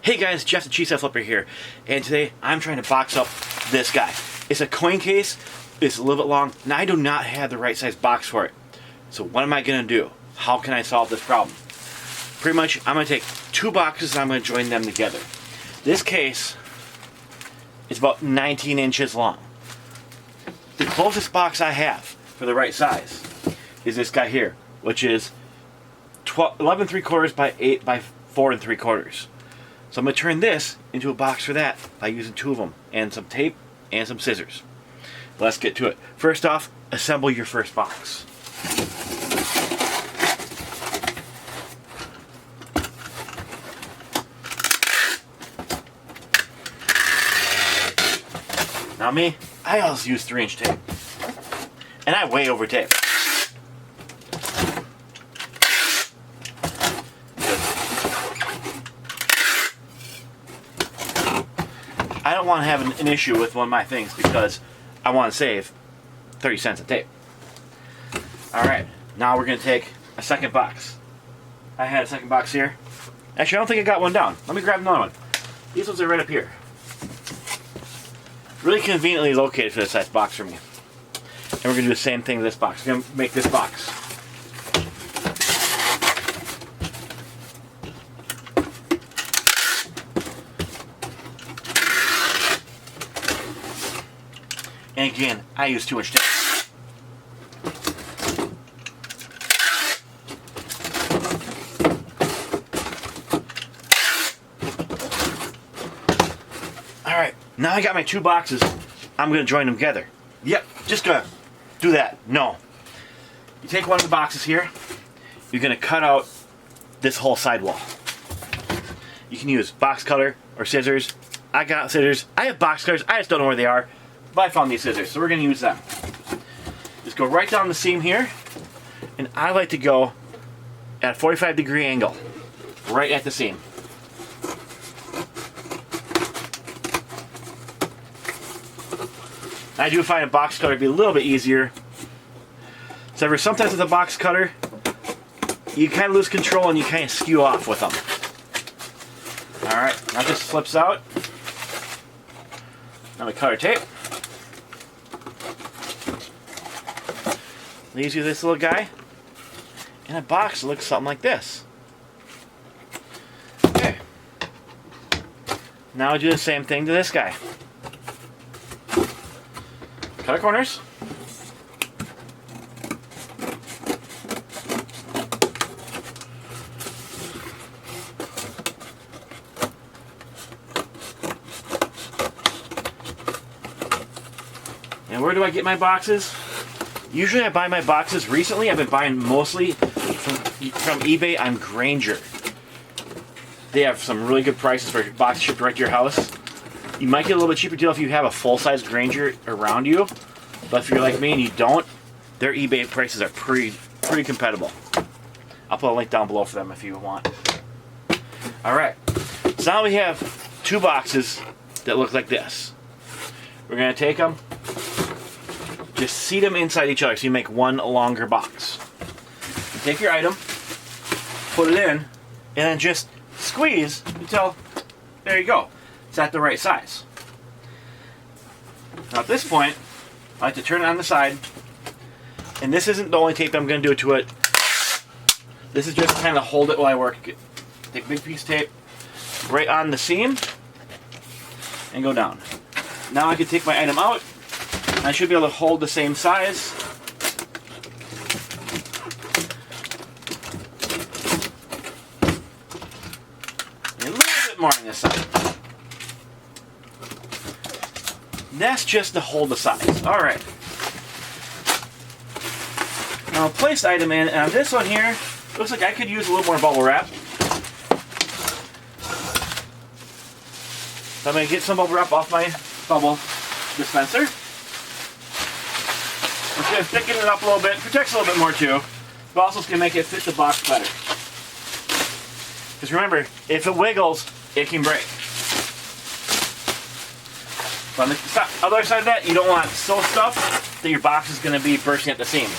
Hey guys, Jeff the Cheesehead Flipper here, and today I'm trying to box up this guy. It's a coin case, it's a little bit long, and I do not have the right size box for it. So what am I going to do? How can I solve this problem? Pretty much, I'm going to take two boxes and I'm going to join them together. This case is about 19 inches long. The closest box I have for the right size is this guy here, which is 11 3/4 by 8 by 4 3/4. So I'm going to turn this into a box for that by using two of them and some tape and some scissors. Let's get to it. First off, assemble your first box. Now me, I always use 3-inch tape. And I way over tape. I don't want to have an issue with one of my things because I want to save 30 cents of tape. Alright, now we're going to take a second box. I had a second box here. Actually, I don't think I got one down. Let me grab another one. These ones are right up here. Really conveniently located for this size box for me. And we're going to do the same thing to this box. We're going to make this box. And again, I use 2-inch tape. Alright, now I got my two boxes. I'm going to join them together. Yep, just going to do that. No. You take one of the boxes here. You're going to cut out this whole sidewall. You can use box cutter or scissors. I got scissors. I have box cutters. I just don't know where they are. But I found these scissors, so we're going to use them. Just go right down the seam here. And I like to go at a 45-degree angle. Right at the seam. I do find a box cutter to be a little bit easier. So sometimes with a box cutter, you kind of lose control and you kind of skew off with them. Alright, now this slips out. Now we cut our tape. Leaves you this little guy in a box that looks something like this. Okay. Now I do the same thing to this guy. Cut our corners. And where do I get my boxes? Usually I buy my boxes. Recently I've been buying mostly from eBay on Grainger. They have some really good prices for boxes shipped right to your house. You might get a little bit cheaper deal if you have a full-size Grainger around you. But if you're like me and you don't, their eBay prices are pretty compatible. I'll put a link down below for them if you want. Alright, so now we have two boxes that look like this. We're going to take them, just seat them inside each other so you make one longer box. You take your item, put it in, and then just squeeze until, there you go, it's at the right size. Now at this point, I like to turn it on the side, and this isn't the only tape I'm going to do to it. This is just kind of hold it while I work. Take a big piece of tape right on the seam and go down. Now I can take my item out. I should be able to hold the same size. And a little bit more on this side. That's just to hold the size. Alright. Now I'll place the item in, and on this one here, looks like I could use a little more bubble wrap. So I'm going to get some bubble wrap off my bubble dispenser. It's going to thicken it up a little bit, protects a little bit more too, but also it's going to make it fit the box better. Because remember, if it wiggles, it can break. But on the other side of that, you don't want so stuffed that your box is going to be bursting at the seams.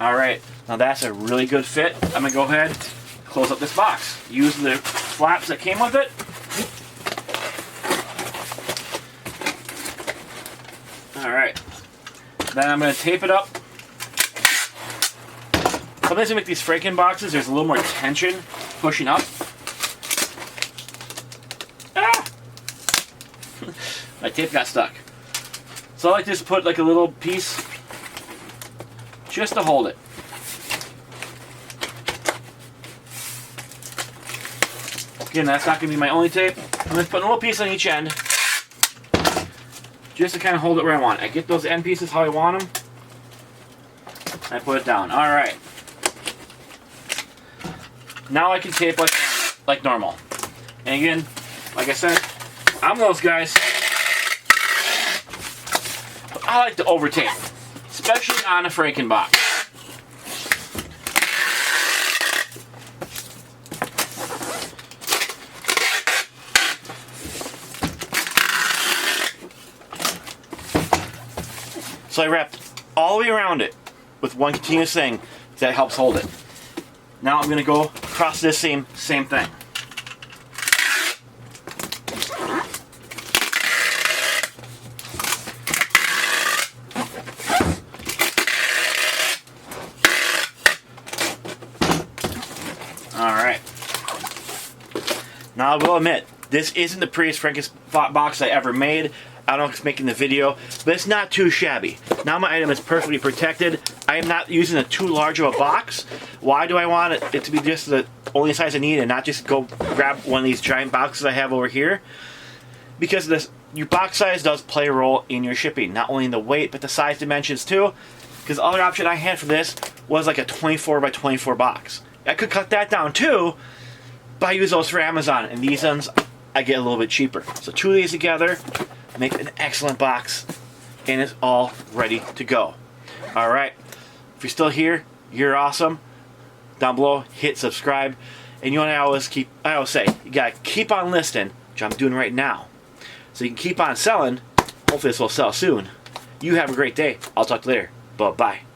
Alright, now that's a really good fit. I'm going to go ahead, close up this box using the flaps that came with it. Alright. Then I'm going to tape it up. Sometimes we make these Frankin boxes, there's a little more tension pushing up. Ah! My tape got stuck. So I like to just put like a little piece just to hold it. Again, that's not going to be my only tape. I'm just putting a little piece on each end just to kind of hold it where I want. I get those end pieces how I want them. I put it down. Alright. Now I can tape like normal. And again, like I said, I'm those guys. But I like to over tape, especially on a Frankin box. So I wrapped all the way around it with one continuous thing that helps hold it. Now I'm going to go across this same thing. Alright. Now I will admit, this isn't the prettiest Frankin box I ever made. I don't know if it's making the video, but it's not too shabby. Now my item is perfectly protected. I am not using a too large of a box. Why do I want it to be just the only size I need and not just go grab one of these giant boxes I have over here? Because your box size does play a role in your shipping. Not only in the weight, but the size dimensions too. Because the other option I had for this was like a 24 by 24 box. I could cut that down too, but I use those for Amazon. And these ones, I get a little bit cheaper. So two of these together make an excellent box, and it's all ready to go. Alright, if you're still here, you're awesome. Down below, hit subscribe. And you know what I always say, you gotta keep on listing, which I'm doing right now. So you can keep on selling. Hopefully this will sell soon. You have a great day. I'll talk to you later. Bye-bye.